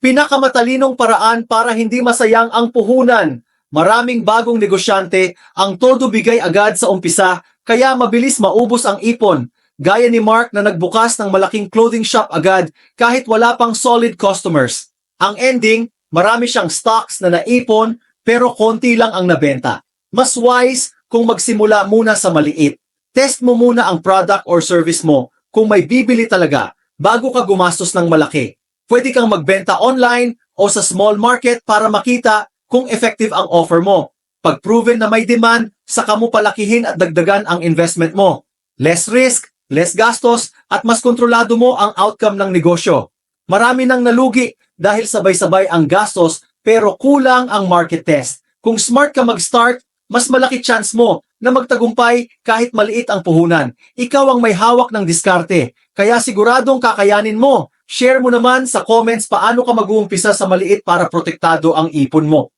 Pinakamatalinong paraan para hindi masayang ang puhunan. Maraming bagong negosyante ang todo bigay agad sa umpisa kaya mabilis maubos ang ipon. Gaya ni Mark na nagbukas ng malaking clothing shop agad kahit wala pang solid customers. Ang ending, marami siyang stocks na naipon pero konti lang ang nabenta. Mas wise kung magsimula muna sa maliit. Test mo muna ang product or service mo kung may bibili talaga bago ka gumastos ng malaki. Pwede kang magbenta online o sa small market para makita kung effective ang offer mo. Pag proven na may demand, saka mo palakihin at dagdagan ang investment mo. Less risk, less gastos, at mas kontrolado mo ang outcome ng negosyo. Marami nang nalugi dahil sabay-sabay ang gastos pero kulang ang market test. Kung smart ka mag-start, mas malaki chance mo na magtagumpay kahit maliit ang puhunan. Ikaw ang may hawak ng diskarte, kaya siguradong kakayanin mo. Share mo naman sa comments paano ka mag-uumpisa sa maliit para protektado ang ipon mo.